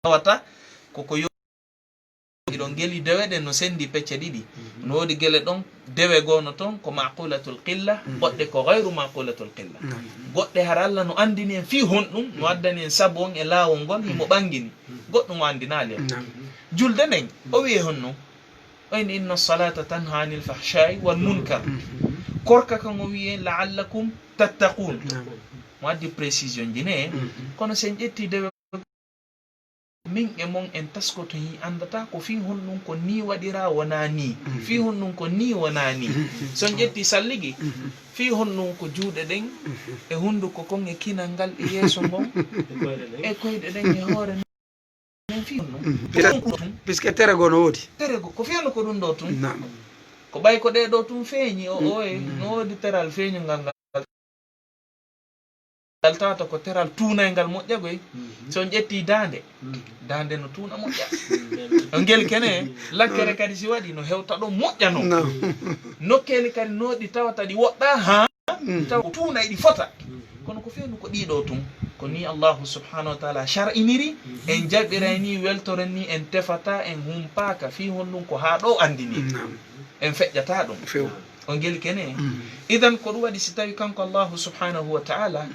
wata koko ɗon geli dewe ɗen no sendi pecce ɗiɗi no wodi gele ɗon dewe gono ton ko maqulatul qilla goɗɗe ko gayru maqulatul qilla goɗɗe har Allah no andini en fi honɗum no addani en sabu on e laawol ngol himo ɓangini goɗɗum o andinali en julde nden o wiye honno ayni inna salata tanha anil fahshai wal munkar korka kan o wiye la'allakum tattaqun mo addi précision jine kono sen ƴetti dewe min e mon en taskoto hi andata ko fi honnun ko ni wadira wona ni fi honnun ko ni wona ni son ƴetti salligi fi honnun ko juuɗe ɗen e hunduko kon e kinal ngal e yeeso ngon e koyɗe ɗen e hoore men fi honnun puisque terego no woodi terego ko fiyano ko ɗum ɗo tun ko ɓay ko ɗe ɗo tun feeñi o e no woodi teral feeñungal ngal tawata ko teral tuunaygal moƴƴagoy son ƴetti dande no tuuna moƴƴa o ngel kene lakkere kadi si waɗi no hewta ɗo moƴƴano nokkeli kadi noɗi tawata ɗi woɗɗa ha taw tuuna e ɗi fota kono ko feewnu ko ɗiɗo tun ko ni allahu subhanahu wa taala shar'iniri en jaɓiray ni weltoren ni en tefata en humpaka fi honɗum ko ha ɗo andini en feƴƴata ɗum o ngel kene idan ko ɗum waɗi si tawi kanko allahu subhanahu wa taala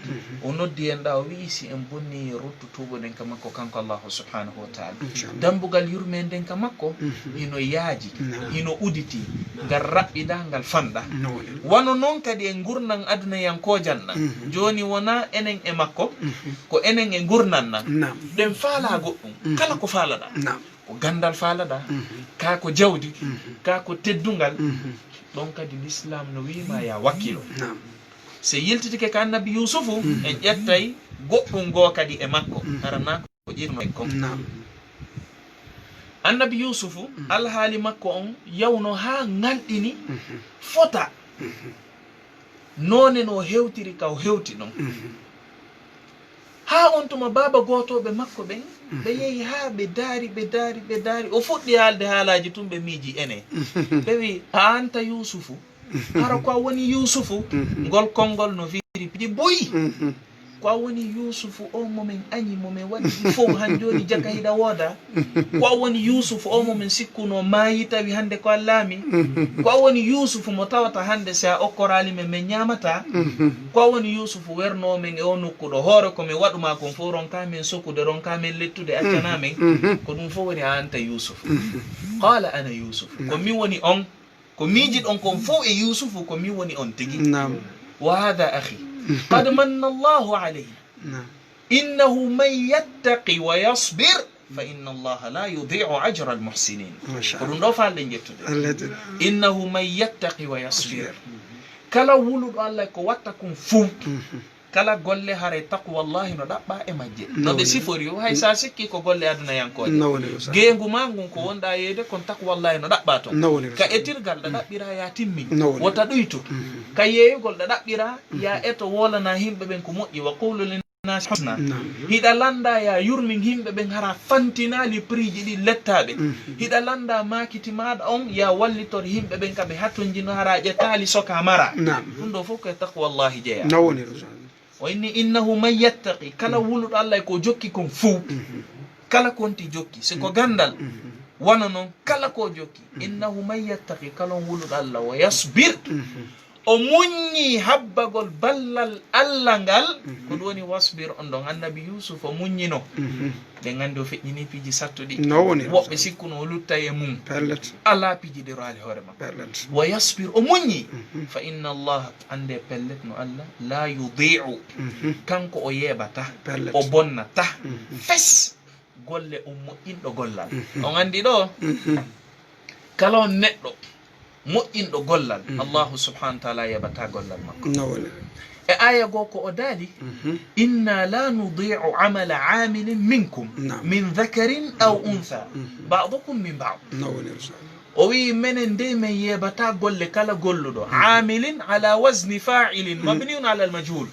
o noddi en ɗa o wi si en bonni rottutugo nden ka makko kanko allahu subhanahu wa taala dambugal yurme nden ka makko hino yaaji hino uditi ngal raɓɓiɗa ngal fanɗa wano noon kadi e gurnan adunayankojan nan joni wona enen e makko ko enen e gurnan nan ɗen faala goɗɗum kala ko faalaɗa ko gandal faalaɗa ka ko jawdi ka ko teddungal ɗon kadi l'islam no wima ya wakkilo so yiltitike ka annabi yusufu en ƴettay goɗɗum goo kadi e makko arana ko ƴirno en kon annabi yusufu alhaali makko on yawno ha ngalɗini fota none no hewtiri ka o hewti ɗon ha on tuma baba gotoɓe makko ɓen ɓe yehi ha ɓe daari o fuɗɗi haalde haalaji tun ɓe miiji ene ɓe wi a anta yusufu hara ko a woni yusufu ngol konngol no firi piɗi boyi ko a woni yusufu o momin añi momin waɗi fof han joni jaka hiɗa wooda ko a woni yusufu o momin sikkuno maayi tawi hande ko a laami ko a woni yusufu mo tawata hande si a okkorali men min ñamata ko a woni yusufu wernomen e o nokkuɗo hoore komin waɗuma kon fof ronka men sokkude ronka men lettude accana men ko ɗum fof woni a anta yusufu qala ana yusufu ko min woni on ko miiji ɗon kon fof e yusufu ko min woni on tigi wa hada akhi قد من الله عليه إنه من يتقي ويصبر فإن الله لا يضيع أجر المحسنين إنه من يتقي ويصبر كلا ولد الله كواتكم فوق kala golle hare taqwa wallahi no ɗaɓɓa e majje no ɓe sifori o hay sa sikki ko golle aduna yankoje geengu ma ngun ko wonɗa yeede kon taqwa wallahi no ɗaɓɓa toon ka etirgal ɗa ɗaɓɓira ya timmi wota ɗoytu ka yeeyugol ɗa ɗaɓɓira ya eto wolana himɓe ɓen ko moƴƴi wa qulu linnas husna hiɗa landa ya yurmin himɓe ɓen hara fantinali prix ji ɗi lettaɓe hiɗa landa makiti maɗa on ya wallitor himɓe ɓen kaɓe hattonjino hara ƴettali soka mara ɗum ɗo fof koye taqwa wallahi jeeya o inni innahu man yattaqi kala wuluɗo allah ko jokki kon fuu kala konti jokki siko gandal wano noon kala ko jokki innahu man yattaqi kala wuluɗo allah wa yasbir o muññi habbagol ballal allah ngal ko ɗum woni wasbir on ɗon annabi yusuf o muññino ɓe gandi o feƴƴini piiji sattuɗi woɓɓe sikkuno o luttay e mum ala piiji ɗe roali hoore makko wa yasbir o muññi fa inna allah ande pellet no allah la yudi'u kanko o yeɓata o bonnata fes golle o moƴƴinɗo gollal on andi ɗo kala on neɗɗo moƴƴinɗo gollal allahu subhanahu wa taala yeɓata gollal makko e aya goo ko o daali inna la nudi'u amala amilin minkum min dhakarin aw untha ba'dukum min ba'd o wi menen nde men yeɓata golle kala golluɗo amilin ala wasni fa'ilin mabniun ala al majhul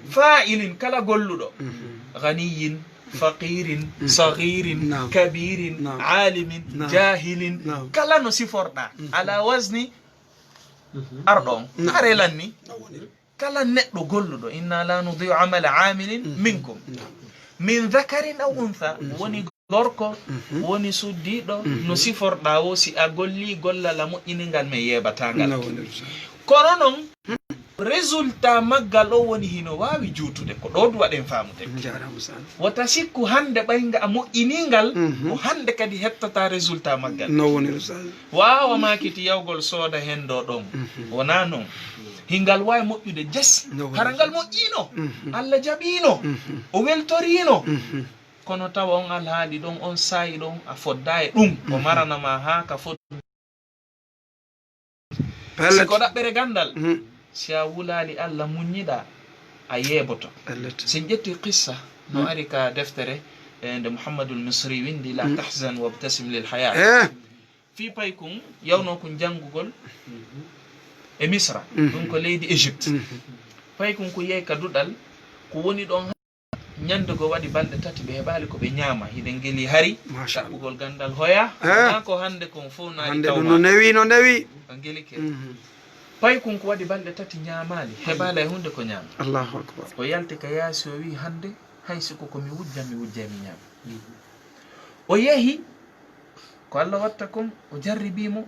fa'ilin kala golluɗo ghaniyin faqirin sagirin kabirin alimin jahilin kala no siforɗa ala wasni arɗon harelanni kala neɗɗo golluɗo inna la nudiu amala amilin minkum min dhakarin aw untha woni gorko woni suddiɗo no siforɗa o si a golli gollala moƴƴiningal men yeɓatangal kono noon résultat maggal o woni hino wawi juutude ko ɗo duwaɗen famude wata sikku hande ɓayga a moƴƴiningal o hande kadi hettata résultat maggal wawa makiti yawgol sooda hen ɗo ɗon wona noon hingal wawi moƴƴude jes hara ngal moƴƴino Allah jaɓino o weltorino kono tawa on alhaali ɗon on sayi ɗon a fodda e ɗum o maranama ha ka siko ɗaɓɓere gandal si a wulali Allah muñiɗa a yeeboto sen ƴetti qissa no ari ka deftere nde Muhammadul Misri windi la tahzan wabtasim lil hayat fi pay kun yawno kun janngugol e Misra ɗum ko leydi Égypte pay kun ko yeey ka duɗal ko woni ɗon ñande go waɗi balɗe tati ɓe heɓali ko ɓe ñaama hiɗen geli hari ɗaɓɓugol gandal hoya na ko hande kon fof naari tawma no newi ko geli ke pay kun ko waɗi balɗe tati ñaamali heɓala e hunde ko ñaama Allahu akbar o yalti ka yaasi o wi hande hay siko komi wujja mi ñaama o yehi ko Allah watta kon o jarribimo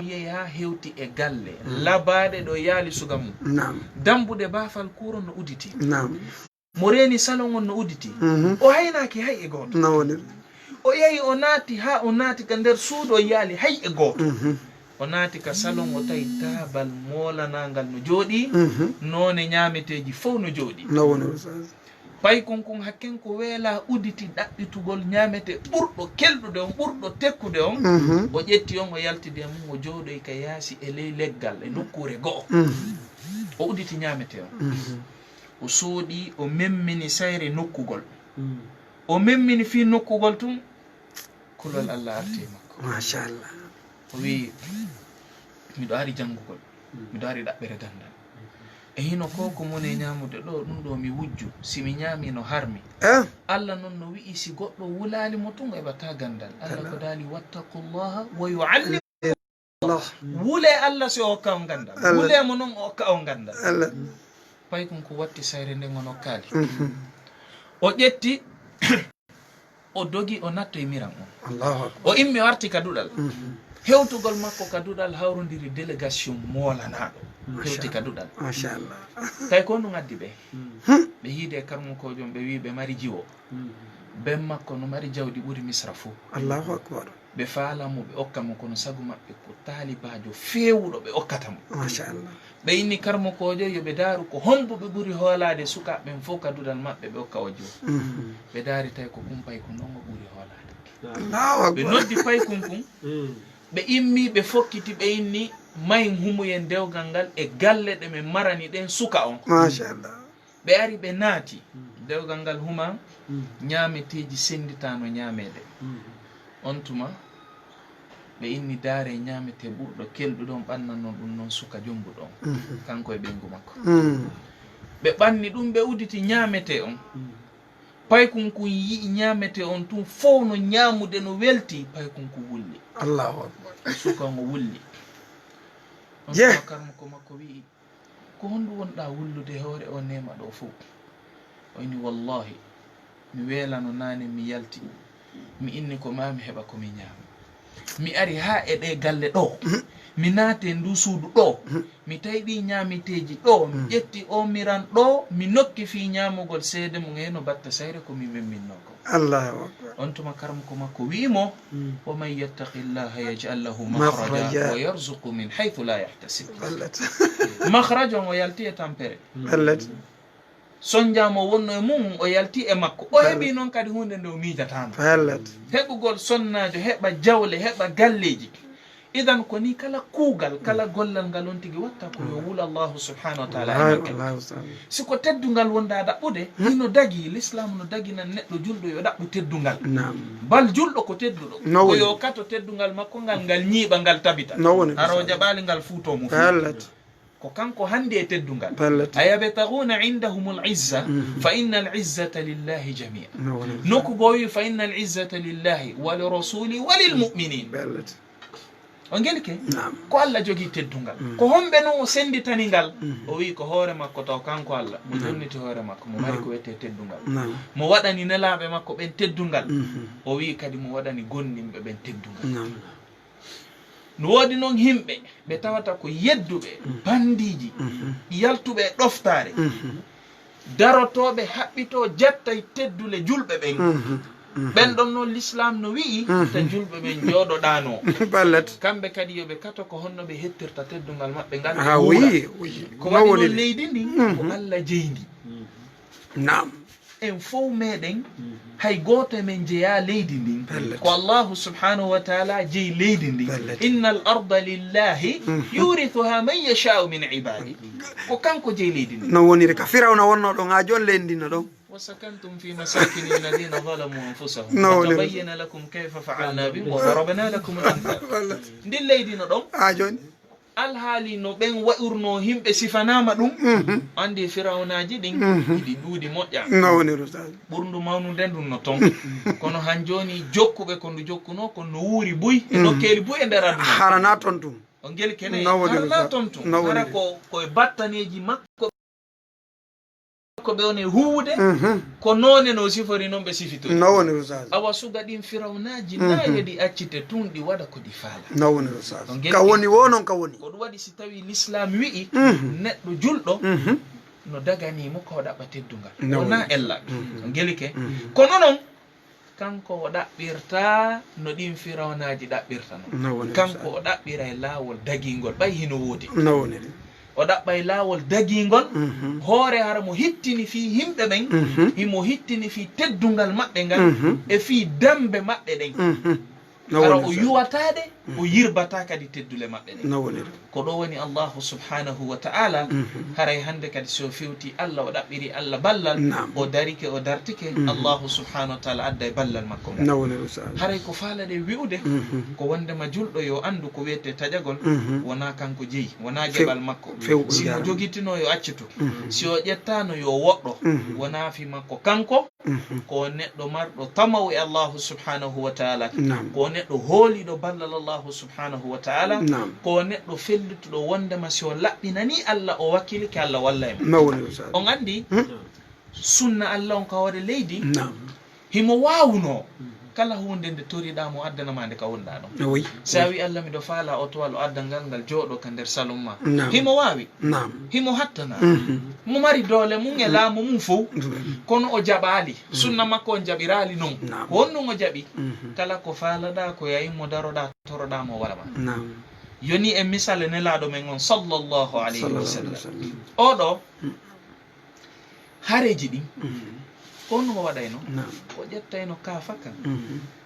yehi ha hewti e galle labaɗe ɗo yaali suga mum dambude baafal kuuro no uditi mo reeni salon on no uditi o haynaki hay e gooto o yehi o naati ha o naati ka nder suudu o yaali hay e gooto o naati ka salon o tawi taabal moolanangal no jooɗi noone ñaameteeji fof no jooɗi pay konkon hakken ko weela uditi ɗaɓɓitugol ñaamete ɓurɗo kelɗude on ɓurɗo tekkude on o ƴetti on o yaltide mum o jooɗoy ka yaasi e ley leggal e nokkure go'o o uditi ñaamete on o sooɗi o memmini sayre nokkugol o memmini fi nokkugol tun kulol Allah arti makko machallah o wi miɗo ari janngugol miɗo ari ɗaɓɓere gandal e hino ko mone ñamude ɗo ɗum ɗo mi wujju si mi ñaami no harmi Allah noon no wi'i si goɗɗo wulaali mo tun heɓata gandal Allah ko daali wattaqullaha wa yu'allimukumullah wule Allah si o hokka on gandal wule mo noon o hokka on gandal pay kon ko watti sayre nden o nokkaali o ƴetti o dogi o natto e miran on o immi o arti ka duɗal hewtugol makko ka duɗal hawrodiri délégation moolanaɗo hewti ka duɗal machallah tawi ko ɗum addi ɓe ɓe hiide e karmukojon ɓe wi ɓe mari jiwo ben makko no mari jawɗi ɓuri Misra fof Allahu akbar ɓe faalamo ɓe okkamo kono sagu maɓɓe ko taalibajo fewuɗo ɓe okkatamo machallah ɓe inni karmukojo yoɓe daaru ko hombuɓe ɓuri hoolade sukaɓen fof ka duɗal maɓɓe ɓe okka o jiwo ɓe daari tawi ko kumpay ko noon o ɓuri hoolade ɓe noddi pay kunkun ɓe immi ɓe fokkiti ɓe inni mayin humuyen dewgal ngal e galle ɗe min marani ɗen suka on machallah ɓe ari ɓe naati dewgal ngal huma ñaameteji senditano ñaamede on tuma ɓe inni daare ñaamete ɓurɗo kelɗuɗon ɓannanno ɗum noon suka jombuɗon kanko e ɓengu makko ɓe ɓanni ɗum ɓe uditi ñaamete on pay kunku yi ñaamete on tun fof no ñaamude no welti pay kunku wulli Allahu akbar suka on o wulli on karmo ko makko wi'i ko honɗum wonɗa wullude hoore o nema ɗo fof o inni wallahi mi weelano naane mi yalti mi inni ko mami heɓa komi ñaama mi ari ha e ɗe galle ɗo mi naate ndu suudu ɗo mi tawi ɗi ñaamiteji ɗo mi ƴetti o miran ɗo mi nokki fi ñaamugol seede mum heno batta sayre komi memminno ko Allahu akbar on tuma karmo ko makko wiimo wa man yattaqillaha yaj'al lahu makhraja wa yarzuqu min haythu la yahtasib makhraja o yalti e tampere sonjamo wonno e mum o yalti e makko o heɓi noon kadi hunde nde o miijatano heɓugol sonnajo heɓa jawle heɓa galleji idan ko ni kala kuugal kala gollal ngal on tigi watta ko yo wula Allahu subhanahu wa ta'ala siko teddungal wonda ɗaɓɓude hino dagi l'islam no daginan neɗɗo julɗo yo ɗaɓɓu teddungal bal julɗo ko tedduɗo o yo kato teddungal makko ngal ngal ñiiɓa ngal tabita aro jaɓali ngal fuuto mum ko kanko hande e teddungal ayabtaguna indahum al-izza fa inna al-izzata lillahi jami'a nokku bo wi fa inna al-izzata lillahi wa li rasuli wa lil mu'minin on geli ke Naam. ko Allah jogi teddungal ko hombe no o senditani ngal o wi ko hoore makko taw kanko Allah mo jonniti hoore makko mo mari ko wete teddungal Naam. mo waɗani nelaɓe makko ɓen teddungal o wi kadi mo waɗani gonnimɓe ɓen teddungal Naam. no woodi noon himɓe ɓe tawata ko yedduɓe bandiji yaltuɓe e ɗoftare darotoɓe haɓɓito jatta e teddule julɓe ɓen ɓen ɗon noon l'islam no wi'i ta julɓe ɓen jooɗoɗano ballat kamɓe kadi yoɓe kato ko honno ɓe hettirta teddungal maɓɓe ngal ha oui ko waɗi noon leydi ndi ko Allah jeyndi Naam. en fof meɗen hay goto men jeeya leydi ndin ko allahu subhanahu wa taala jeeyi leydi ndin inna al arda lillahi yurithuha man yashau min ibadi ko kanko jeeyi leydi ndin no woniri ka firawna wonno ɗon ha jon leydi no ɗon وسكنتم في مساكن الذين ظلموا أنفسهم وتبين لكم كيف فعلنا بهم وضربنا لكم الأمثال ndin leydi no ɗon ha joni alhaali no ɓen waɗurno himɓe sifanama ɗum andi firawnaji ɗin iɗi ɗuuɗi moƴƴa no woniri ustad ɓurndu mawnude ndun no ton kono han joni jokkuɓe ko ndu jokkuno ko no wuuri buy e nokkeli buy e nder aduna harana ton tum o gel kene No harana ton tum hara koye battaneji makko ko ɓe woni huwude ko noone no sifori noon ɓe sifitoy no woniri ustad awa suga ɗin firawnaji na yeɗi accite tun ɗi waɗa ko ɗi faala no woniri ustad ka woni wo noon ka woni ko ɗum waɗi si tawi l'islam wi'i neɗɗo julɗo no daganimo ko ɗaɓɓa teddungal wona ella o geli ke kono noon kanko o ɗaɓɓirta no ɗin firawnaji ɗaɓɓirta noon kanko o ɗaɓɓira e laawol dagingol ɓay hino woodi no woniri o ɗaɓɓa e laawol dagingol hoore hara mo hittini fi himɓe ɓen himo hittini fi teddungal maɓɓe ngal e fi dambe maɓɓe ɗen hara o yuwataɗe o yirbata kadi teddule maɓɓe ɗen no woniri ko ɗo woni allahu subhanahu wa ta'ala haray hande kadi so fewti Allah o ɗaɓɓiri Allah ballal o darike o dartike allahu subhanahu wa ta'ala adda e ballal makko ngal no woniri ustad haray ko faalaɗe wi'ude ko wondema julɗo yo andu ko wiyete taƴagol wona kanko jeeyi wona jeɓal makko si mo jogitino yo accitu si o ƴettano yo woɗɗo wona fi makko kanko ko neɗɗo marɗo tamaw e allahu subhanahu wa ta'ala ko neɗɗo hooliɗo ballal allahu subhanahu wa ta'ala ko neɗɗo fellituɗo wondema si o laɓɓinani Allah o wakkilike Allah walla e no woniri ustad on andi sunna Allah on kawade leydi himo wawuno kala hunde nde toriɗamo addanama nde ka wonɗa ɗon oui sa wi Allah miɗo faala otowal o adda ngal ngal jooɗo ka nder salon ma himo wawi himo hattana mo mari doole mum e laamu mum fof kono o jaɓali sunna makko on jaɓirali noon ko wonnum o jaɓi kala ko faalaɗa ko yayimo daroɗa toroɗamo walama yoni e misale nelaɗo men on sallllahu alayhi wa sallam oɗo hareji ɗin ko no waɗayno o ƴettayno kaafa kan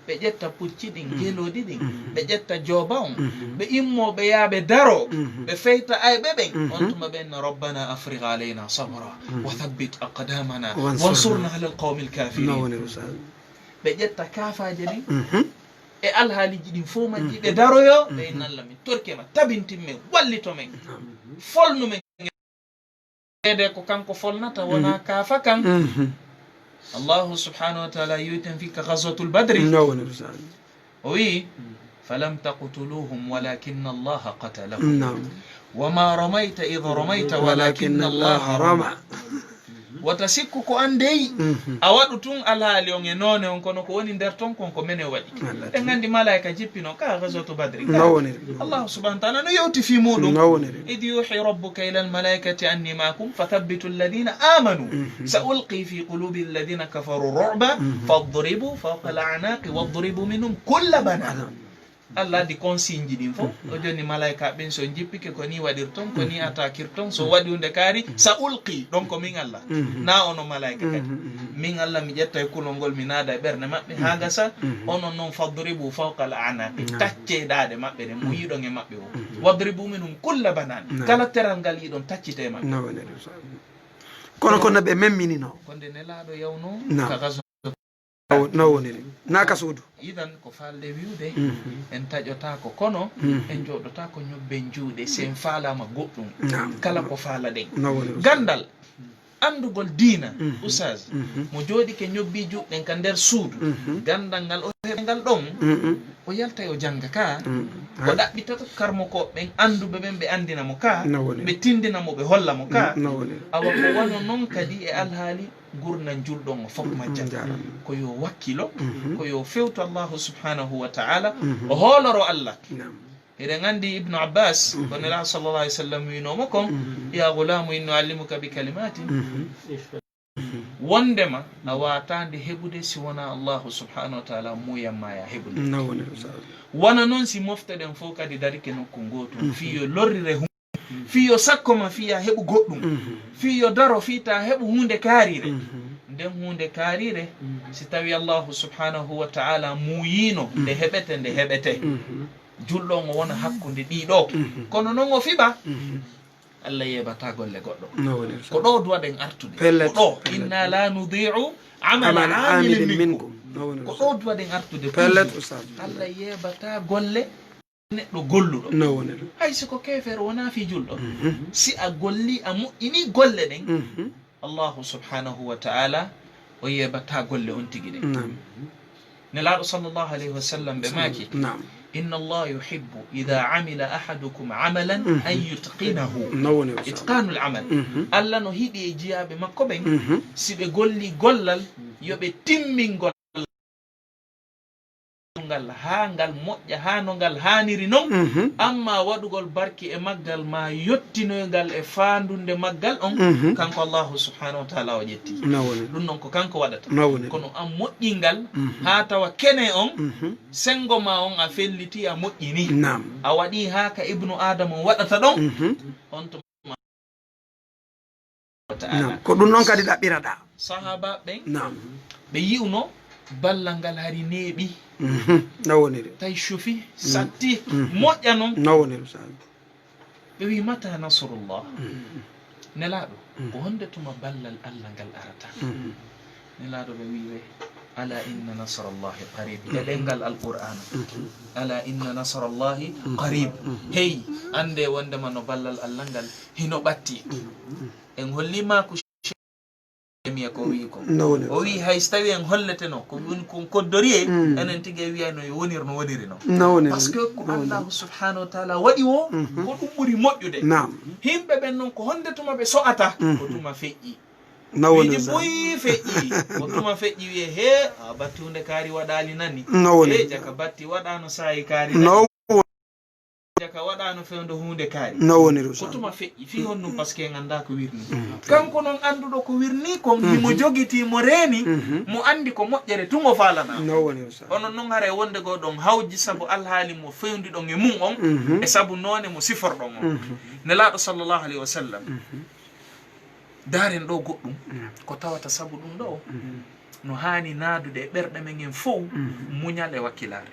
ɓe ƴetta pucci ɗin geloɗi ɗin ɓe ƴetta jooba on ɓe immoɓe yaaɓe daro ɓe feyta ayɓe ɓen on tuma ɓenna rabbana afriq alayna sabra wa thabbit aqdamana wansurna ala alqawmi alkafirin ɓe ƴetta kaafaje ɗin e alhaaliji ɗin fof majji ɓe daroyo ɓe nalla min torkema tabintinmen wallito men folnumen ede ko kanko folnata wona kaafa kan الله سبحانه وتعالى يؤتن فيك غزوة البدر وي فلم تقتلوهم ولكن الله قتلهم وما رميت إذ رميت ولكن الله رمى وتسكك أندي أود تون على اليوم ينون ينكون كوني درتون كون كمن يودي إن عندي ملاك جيبينو كغزوة بدر الله سبحانه وتعالى يؤتي في مودهم إذ يوحي ربك إلى الملائكة أني معكم فثبتوا الذين آمنوا سألقي في قلوب الذين كفروا الرعب فاضربوا فوق الأعناق واضربوا منهم كل بنان Allah di consigne din fo o joni malaika ben so jippike ko ni wadirton ko ni atakirton so wadi hunde kaari sa ulqi donc min Allah na ono malaika kadi min Allah mi jetta e kulongol mi nada e berne mabbe haga sa ono non fadribu fawqa al-anaqi tacce daade mabbe de mo yidon e mabbe o wadribu minhum kull banan kala teral gal yidon taccite mabbe kono kono be memminino konde nelaado yawno ka gazo no woniri naka suudu idan ko falde wiude en taƴota ko kono en joɗota ko ñobben juuɗe sen faalama goɗɗum kala ko faala ɗen gandal andugol diina usage mo jooɗi ke ñobbi juɗɗen ka nder suudu gandal ngal o heɓngal ɗon o yalta o janga ka o ɗaɓɓitata karmo ko ɓen anduɓe ɓen ɓe andina mo ka ɓe tindina mo ɓe holla mo ka awa ko wano noon kadi e alhaali gurnan julɗon o fof majjat ko yo wakkilo ko yo fewto allahu subhanahu wa ta'ala o hooloro allah eɗen andi ibnu abbas ko nela sallallah alih w sallam winomo kon ya gulamu inno allimuka bi kalimatin wondema a watande heɓude si wona allahu subhanahu wa ta'ala muyamma ya heɓude wona noon si mofteɗen fof kadi darike nokku gotum fiyo lorrire fiyo sakkoma fiya heɓu goɗɗum fiyo daro fita heɓu hunde kaarire nden hunde kaarire si tawi allahu subhanahu wa ta'ala muyino nde heɓete julɗo o wona hakkude ɗiɗo kono noon o fiɓa allah yeɓata golle goɗɗo ko ɗo duwaɗen artude ko ɗo inna la nudi'u amala amilin minkum ko ɗo duwaɗen artude allah yeɓata golle neɗɗo golluɗo hay siko kefere wona fi julɗo si a golli a moƴƴini golle ɗen allahu subhanahu wa ta'ala o yeɓata golle on tigi ɗen nelaɗo sallllahu alayhi wa sallam ɓe maki inna allah yuhibbu idha amila ahadukum amalan an yutqinahu itqanu l'amal allah no hiɗi e jiyaɓe makko ɓen si ɓe golli gollal yoɓe timmingol ngal ha ngal moƴƴa ha no ngal haniri noon amma waɗugol barki e maggal ma yottinoygal e fandunde maggal on kanko allahu subhanahu wa ta'ala o ƴetti ɗum noon ko kanko waɗata kono an moƴƴingal ha tawa kene on sengo ma on a felliti a moƴƴini a waɗi ha ka ibnu adama waɗata ɗon on to ko ɗum noon kadi ɗaɓɓiraɗa sahaba ɓen ɓe yi'uno ballal ngal hari neeɓi nawoniri tawi suufi satti moƴƴa noon nawoniri ɓe wi mata nasrullah nelaɗo ko honde tuma ballal allah ngal arata nelaɗo ɓe wiwe ala inna nasrallahi qarib e ɗengal alqur'ana ala inna nasrallahi qarib hey ande wondema no ballal allah ngal hino ɓatti en hollima ko miya ko wi ko o wi hay so tawi en holleteno ko woni kon koddori e enen tigi wiya no woniri no woniri noon par ce que ko allahu subhanahu wa ta'ala waɗi o ko ɗum ɓuri moƴƴude himɓe ɓen noon ko honde tuma ɓe so'ata ko tuma feƴƴi wiɗi ɓoyi feƴƴi ko tuma feƴƴi wiye he a batti hunde kaari waɗali nani e jaka batti waɗano sayi kaari jaka waɗano fewde hunde kaari ko tuma feƴƴi fi honnum par ce que ganda ko wirni kanko noon anduɗo ko wirni kon himo jogiti mo reeni mo andi ko moƴƴere tumo falana onon noon haara wonde go ɗon hawji saabu alhaali mo fewdiɗon e mum on e saabu noone mo siforɗon on nelaɗo sallllahu alayhi wa sallam daren ɗo goɗɗum ko tawata saabu ɗum ɗo no hani naadude e ɓerɗe men en fof muñal e wakkilare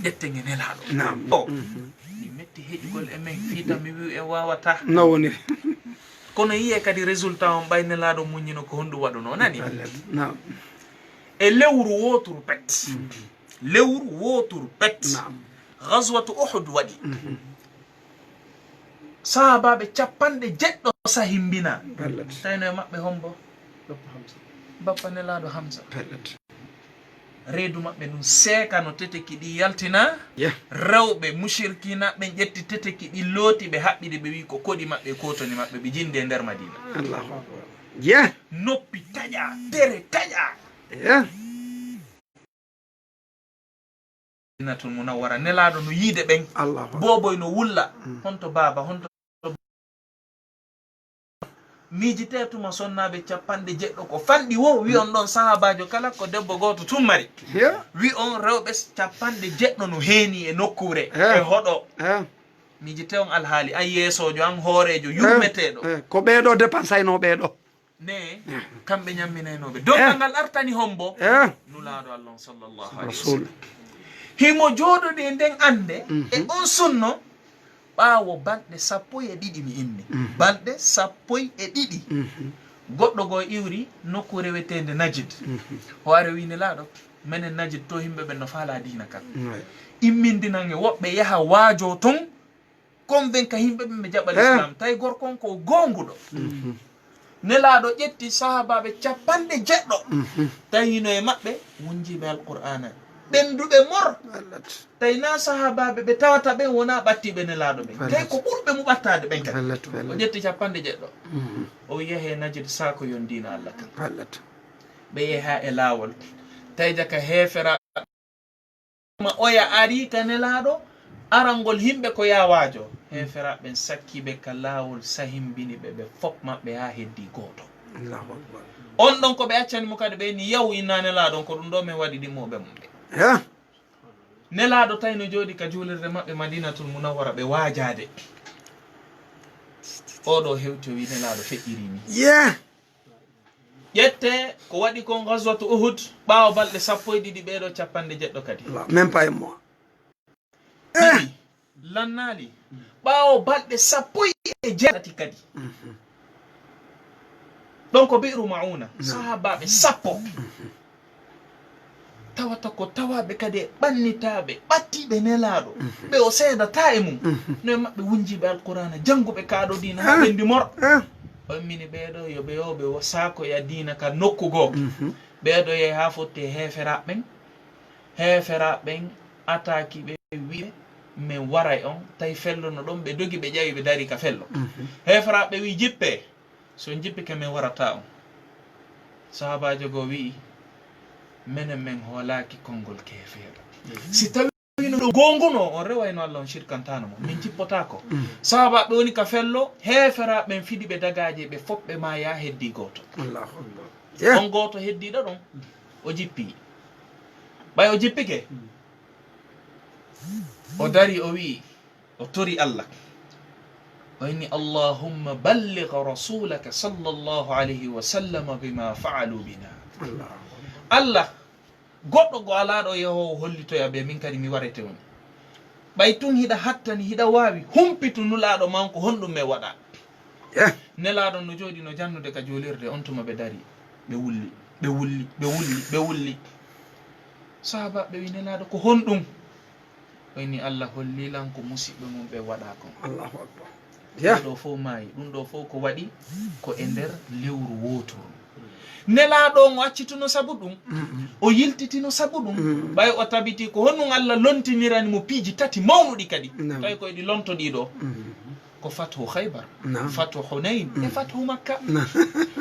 ƴetten e nelaɗo o mi metti heƴugol e men fiita mi wi e wawata nawoniri kono yiye kadi résultat on ɓay nelaɗo muñino ko honɗum waɗuno nani e lewru woturu pet lewru woturu pet gaswatu uhud waɗi sahabaɓe capanɗe jeɗɗo sahimbina tawino e maɓɓe hombo bappa nelaɗo hamsa reedu maɓɓe ɗum seeka no teteki ɗi yaltina rewɓe mushirkina ɓen ƴetti teteki ɗi looti ɓe haɓɓiɗi ɓe wi ko koɗi maɓɓe kotoni maɓɓe ɓe jinde e nder madina noppi taƴa tere taƴa natul munawwara nelaɗo no yiide ɓen boboy no wulla honto baba honto miijite tuma sonnaɓe capanɗe jeɗɗo ko fanɗi wo wi on ɗon sahabajo kala ko debbo goto tummari wi on rewɓe capanɗe jeɗɗo no heeni e nokkure e hoɗo miijite on alhaali an yeesojo an hoorejo yurmeteɗo ko ɓeeɗo dépensayno ɓeeɗo ne kamɓe ñamminaynoɓe dongal ngal artani hombo nulaɗo allah sallllahu alayhi wa sallam himo jooɗode e nden ande e on sunno ɓaawo balɗe 12 mi inni balɗe 12 goɗɗo go iwri nokku rewetede najid o ari wini laaɗo menen najid to yimɓe ɓen no faala diina kan immindinan e woɓɓe yaha waajo ton convainca yimɓe ɓen ɓe jaɓal islam tawi gorkon ko gonguɗo nelaɗo ƴetti sahabaɓe capanɗe jeɗɗo tawino e maɓɓe wonjiɓe alqur'ana ɓenduɓe mor tawi na sahabaɓe ɓe tawata ɓen wona ɓattiɓe nelaɗo ɓen tawi ko ɓurɓe mu ɓattade ɓen kadi o ƴetti capanɗe jeɗɗo o yeehe najid sako yon dina allah kan ɓe yeeha e lawol tawi jaka heefera ma oya ari ka nelaɗo arangol himɓe ko yawajo heeferaɓen sakkiɓe ka lawol sahimbini ɓe ɓe fop maɓɓe ha heddi goto on ɗon ko ɓe accanimo kadi ɓe ni yaw inna nelaɗon ko ɗum ɗo min waɗi ɗimmoɓe mumɓe nelaɗo tawi no jooɗi ka juulirde maɓɓe madinatul munawwara ɓe waajade oɗo hewti o wi nelaɗo feƴƴirini ƴette ko waɗi kon gaswatu uhud ɓaawo balɗe 12 ɓeɗo capanɗe jeɗɗo kadi même pas moi ɗiɗi lannali ɓaawo balɗe 17 kadi ɗon ko bi'ru mauna sahabaɓe 10 tawata ko tawaɓe kadi e ɓannitaɓe ɓattiɓe nelaɗo ɓe o seedata e mum no e maɓɓe wunjiɓe alqur'ana jannguɓe kaaɗo dina ha ɓendi mor on mini ɓeɗo yo ɓe yoɓe sako ya dina ka nokkugoo ɓeɗo yehi ha fotti heeferaɓen ataki ɓe wiɓe min waray on tawi fello no ɗon ɓe dogi ɓe ƴawi ɓe dari ka fello heeferaɓe wi jippe so jippike min warata on sahabajo go wi menen min hoolaki konngol keefeɗo si tawi no gonguno on rewayno allah on shirkantano mo min jippotako sahabaɓe woni ka fello heeferaɓen fiɗi ɓe dagaji ɓe fop ɓe ma ya heddi goto on goto heddiɗo ɗon o jippi ɓay o jippike o dari o wi o tori allah o inni allahumma balligh rasulaka sallllahu alayhi wa sallam bima faalu bina allah goɗɗo go alaɗo yehowo hollitoya ɓe min kadi mi warete on ɓay tun hiɗa hattani hiɗa wawi humpitu nulaɗo manko honɗum me waɗa nelaɗo no jooɗi no jannude ka joolirde on tuma ɓe dari ɓe wulli sahabaɓe wi nelaɗo ko honɗum o inni allah hollilan ko musidɓe mum ɓe waɗa kon ɗo fof maayi ɗum ɗo fof ko waɗi ko e nder lewru wotoru nelaɗo o accituno sabu ɗum o yiltitino sabu ɗum ɓay o tabiti ko honɗum allah lontinirani mo piiji 3 mawnuɗi kadi tawi koye ɗi lontoɗiɗo ko fathu khaybar fathu hunain e fathu makka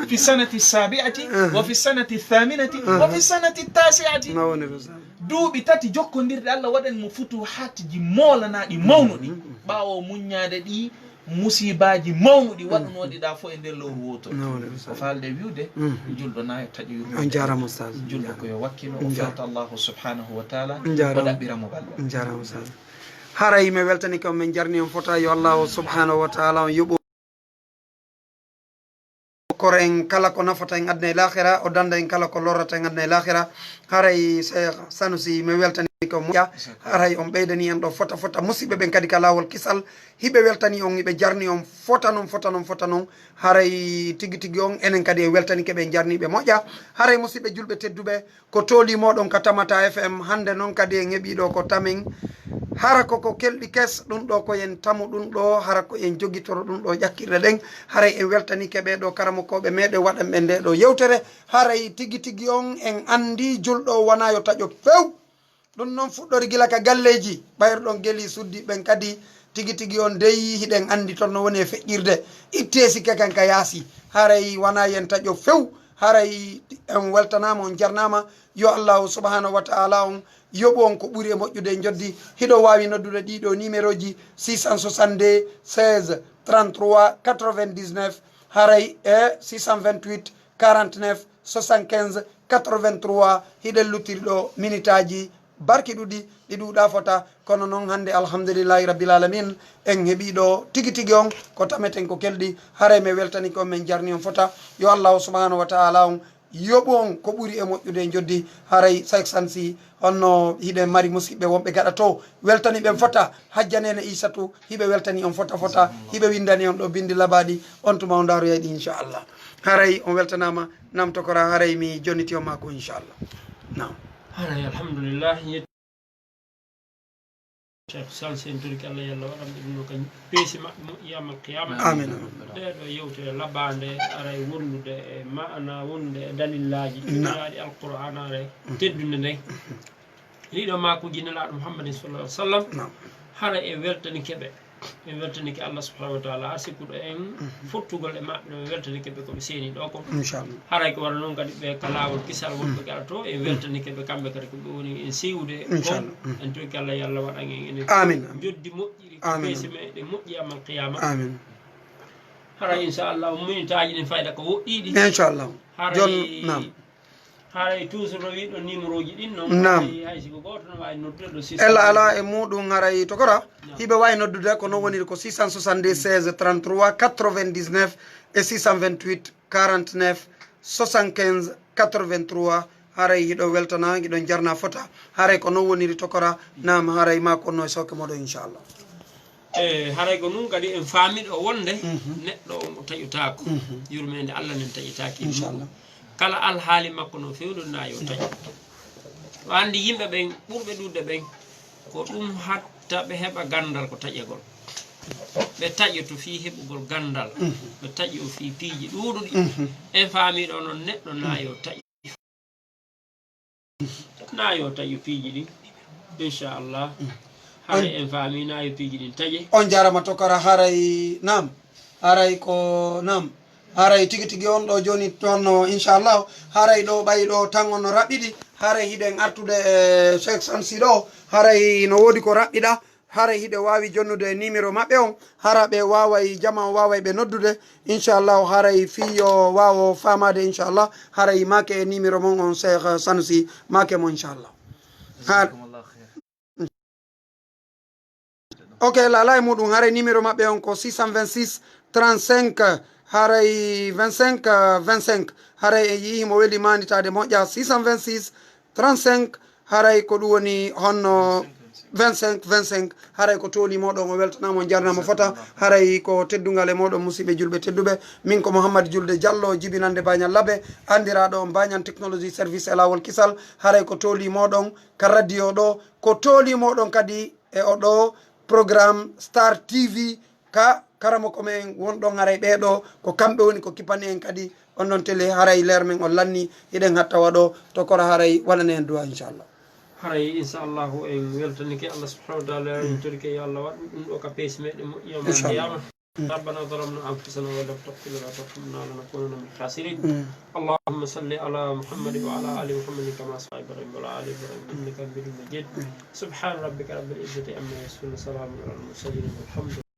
fi sanati 7 wa fi sanati 8 wa fi sanati 9 duuɓi 3 jokkodirde allah waɗani mo futuhatji molanaɗi mawnuɗi ɓawo muññade ɗi musibaji mawnuɗi waɗanoɗi ɗa fo e nder lowru woto ko falde wiwde julɗo nayo taƴi on jarama ustad julɗo koyo wakkilo o fewta allahu subhanahu wa taala o ɗaɓɓiramo balɗe on jarama ustad haray mi weltani kam min jarni on fota yo allahu subhanahu wa taala on yuɓo kor en kala ko nafata en adna e lahira o danda en kala ko lorrata en adna e lahira haray cheikh sanusi mi weltani ko moƴƴa haray on ɓeydani en ɗo fota musidɓe ɓen kadi ka lawol kisal hiɓe weltani on hiɓe jarni on fota noon haray tigui on enen kadi e weltani keɓe jarniɓe moƴƴa haray musidɓe julɓe tedduɓe ko tolimoɗon ka Tamata FM hande noon kadi en heeɓiɗo ko tamin hara koko kelɗi kes ɗum ɗo koyen tamu ɗum ɗo hara ko en joguitoro ɗum ɗo ƴakkirɗe ɗen haray en weltani keɓe ɗo karamokoɓe meɗe waɗanɓe nde ɗo yewtere haray tigui on en andi julɗo wona yo taƴo few ɗum noon fuɗɗori gila ka galleji ɓayruɗon gueli suddi ɓen kadi tigui on deyi hiɗen andi toon no woni e feƴƴirde ittesi keken ka yaasi haray wona yen taƴo few haray en weltanama on jarnama yo allahu subhanahu wa taala on yoɓu on ko ɓuuri e moƴƴude e joddi hiɗo wawi noddude ɗiɗo numéro ji 662 16 33 99 haray e 628 49 75 83 hiɗen luttiri ɗo minute aji barki ɗuɗi ɗi ɗuɗa fota kono noon hande alhamdulillahi rabbil alamin en heeɓiɗo tigui on ko tameten ko kelɗi haray mi weltani ko min jarni on fota yo allahu subhanahu wa taala on yoɓu on ko ɓuuri e moƴƴude e joddi haray Cheikh Sansi honno hiɗen mari musidɓe wonɓe gaɗa to weltani ɓen fota hajjanene Isatou hiɓe weltani on fota hiɓe windani on ɗo bindi labaɗi on tuma o daroyayɗi inchallah haray on weltanama namtokora haray mi jonniti on mako inchallah nam haray alhamdulillah Cheikh Sall sen turki Allah yalla waɗamɓe ɗum no kañum peesi maɓɓe moƴƴiyama qiyama amin ɗeɗo yewtere labande aray wondude e maana wondude e dalillaji ɗuminaɗi alqur'an are teddude nden liɗo makuji nelaɗo Muhammadin sallallahu alaihi wasallam hara e weltanikeɓe en weltanike Allah subhanahu wa taala arsikkuɗo en fottugol e maɓɓe ɗo weltanikeɓe koɓe seeni ɗo ko inchallah haray ko wara noon kadi ɓe ka lawol kisal wonɓe gaɗa to en weltanikeɓe kamɓe kadi koɓe woni en siwde kon en toki Allah yallah waɗan en enen amin joddi moƴƴiri peesi meɗen moƴƴi amal qiyama amin hara inchallah minutaji ɗin fayda ko woɗɗiɗi inchallah jon nam haray toujours no wiɗo numéro ji ɗin noon hay siko goto no wawi noddude ɗo ella ala e muɗum haray to kora hiɓe wawi noddude ko noon woniri ko 676 33 99 et 628 49 75 83 haray hiɗo weltana hiɗon jarna fota haray ko noon woniri to kora nam haray ma konno e sokke moɗo inchallah haray ko nun kadi en faamiɗo wonde neɗɗo on o taƴotako yurmede Allah nen taƴitaki inchallah kala alhaali makko no fewɗonna yo taƴ o andi yimɓe ɓen ɓurɓe ɗudde ɓen ko ɗum hatta ɓe heɓa gandal ko taƴegol ɓe taƴoto fi heɓugol gandal ɓe taƴi o fi piiji ɗuɗuɗi en faamiɗo noon neɗɗo nayo taƴo piiji ɗin inchallah haray en faami nayo piiji ɗin taƴe on jarama tokara haray nam haray ko nam haray tigi tigi on ɗo joni toon inchallah haray ɗo ɓayi ɗo tan on no raɓɓiɗi haray hiɗen artude e Cheikh Sansi ɗo haray no woodi ko raɓɓiɗa haray hiɗe wawi jonnude numéro maɓɓe on hara ɓe waway jama waway ɓe noddude inchallah haray fiyo wawo famade inchallah haray make e numéro mon on Cheikh Sansi make mo inchallah ok lala e muɗum haray numéro maɓɓe on ko 626 35 haray 25 25 haray e yii mo weli manditade moƴƴa 626 35 haray ko ɗum woni honno 25 25 haray ko tooli moɗon o weltanamo jarnamo fota haray ko teddugal e moɗon musidɓe julɓe tedduɓe min ko Mouhammad Julde Diallo jibinande Bagnal Labbe andiraɗo Bagnan technologie service e lawol kisal haray ko tooli moɗon ka radio ɗo ko tooli moɗon kadi e oɗo programme Star TV ka karamo komin wonɗon haray ɓeɗo ko kamɓe woni ko kipani en kadi on ɗon télé haray leer men on lanni hiɗen hatta waɗo to kora haray waɗane en duwa inchallah haray inchallahu en weltanike Allah subhanahu wa taala en torike yo Allah waɗ ɗum ɗo ka peesi meɗen moƴƴiyama ndiyama ربنا ظلمنا انفسنا ولا تغفر لنا وترحمنا لنكونن من الخاسرين اللهم صل على محمد وعلى ال محمد كما صليت على ابراهيم وعلى ال ابراهيم انك حميد مجيد سبحان ربك رب العزه عما يصفون وسلام على المرسلين والحمد